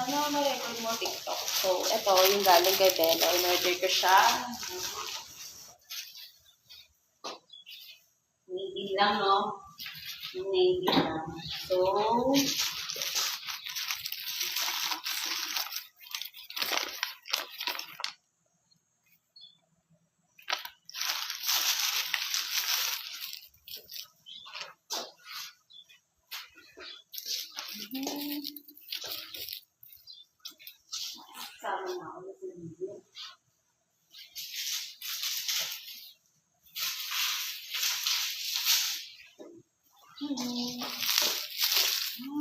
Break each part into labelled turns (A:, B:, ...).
A: Ano na-record mo TikTok? So, ito yung galing kay Bella. In-order ko siya. Navy lang, no? Yung navy lang. So, sama na ako sa video.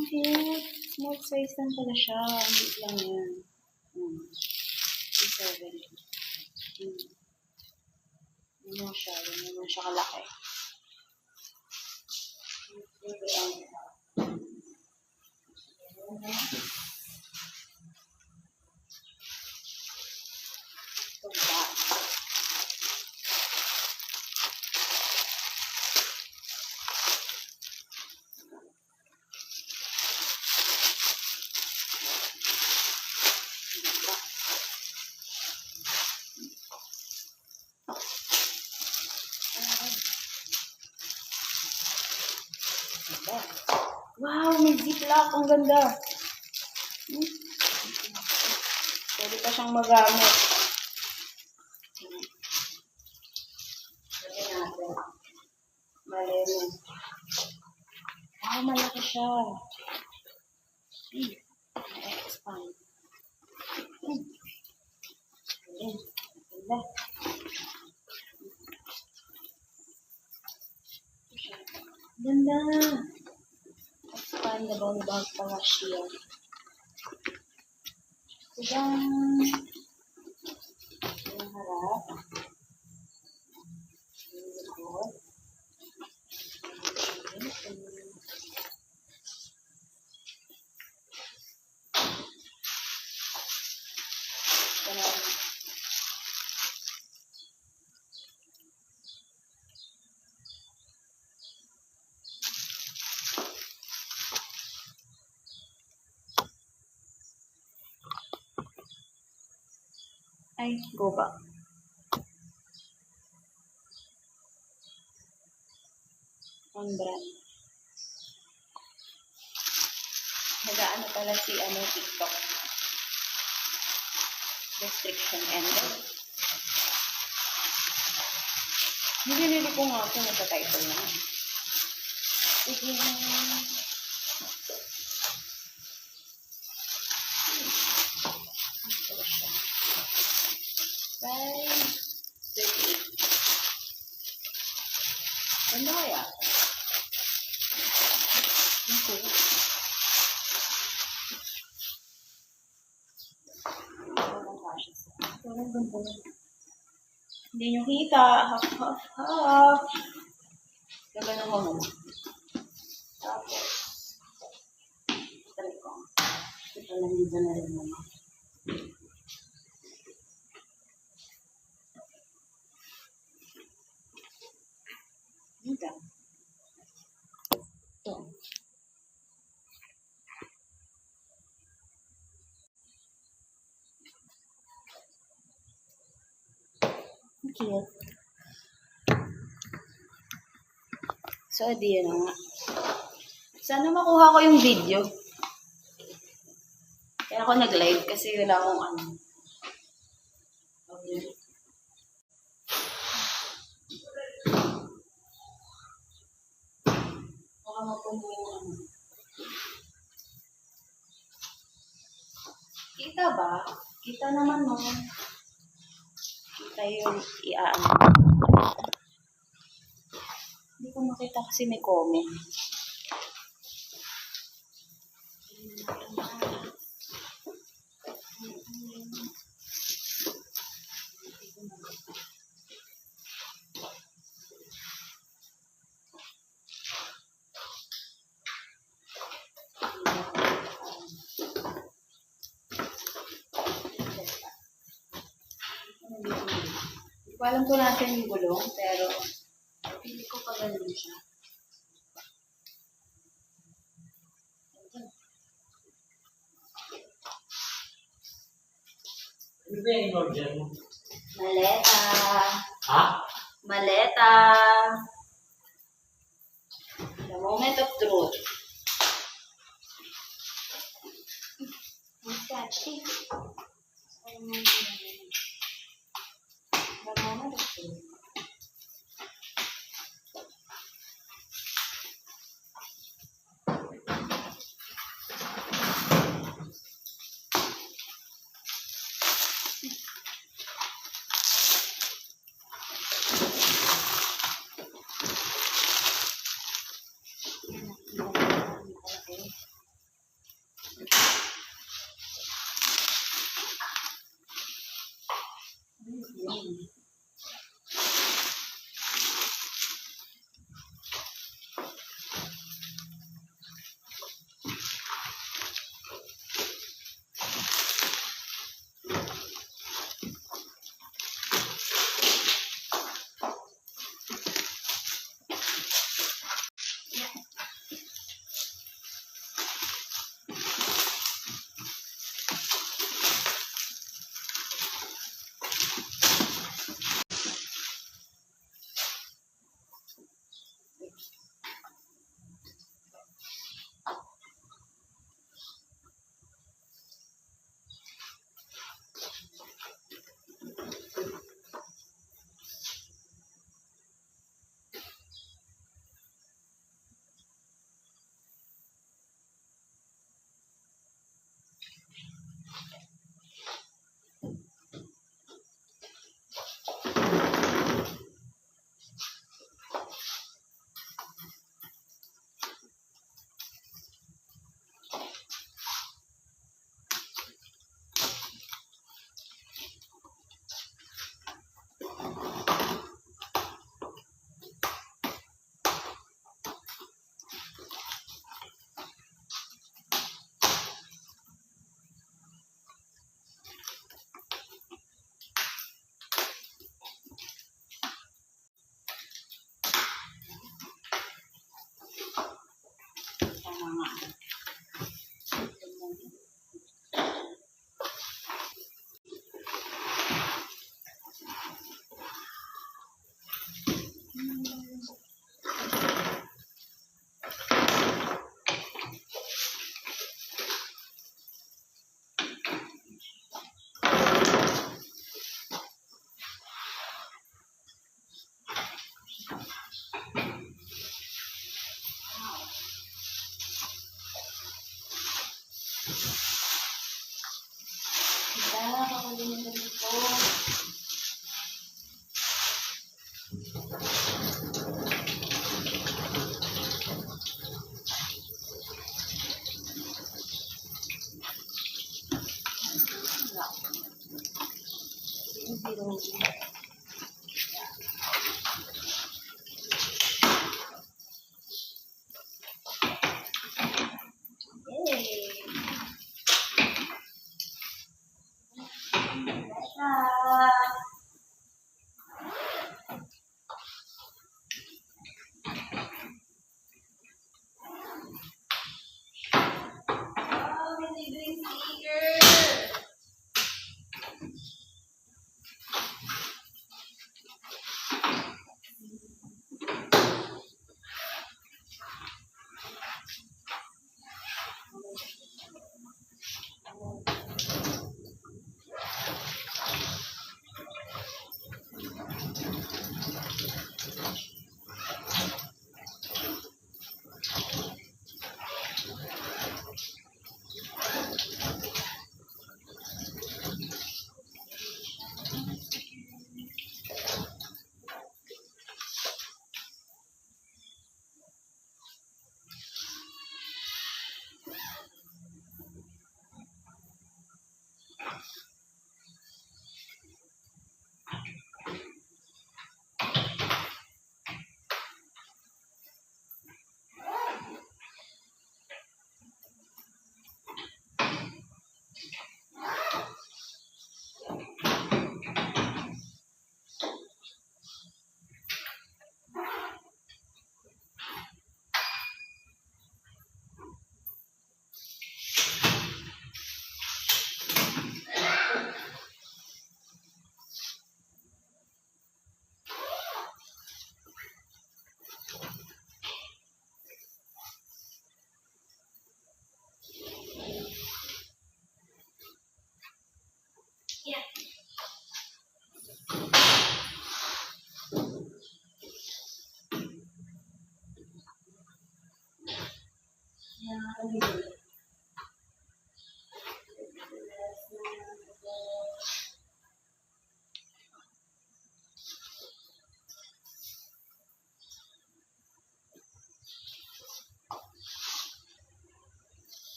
A: Okay. Small size lang pala siya. Hindi lang yan. 7. Ano siya? Ano siya kalaki. Wow, may ziplock. Ang ganda. Pwede pa siyang magamit. Pwede natin. Malemo. Wow, malaki siya. Na-expand. Ganda. Ganda. Expandable bag pala siya. Diyan. Yung harap. Yung likod. Ay, go back. On brand. Nagaano pala si TikTok. Restriction ended. Nililili ko nga ito. Nasa title na. Sige. Bye. 38. Ano kaya? Okay. Hindi nyo kita. Half, half, half. Gagano mo mo. Tapos, try ko. Ito lang dito na rin naman. Dito. Ito. Cute. So, di yan nga. Sana makuha ko yung video. Kaya ako nag-live kasi wala akong ano. Okay. Baka mapuno yung ano. Kita ba? Kita naman no. Kita yung iaano. Hindi ko makita kasi may comment. Hindi ko alam kung natin yung gulong, pero hindi ko pa ganun siya.
B: Ano ba yung in-order mo?
A: Maleta.
B: Ha?
A: Maleta. The moment of truth. What's that? The moment of truth.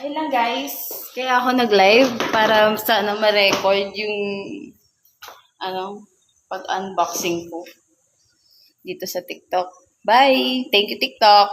A: Ayun lang guys. Kaya ako nag-live para sana ma-record yung pag-unboxing ko dito sa TikTok. Bye! Thank you, TikTok!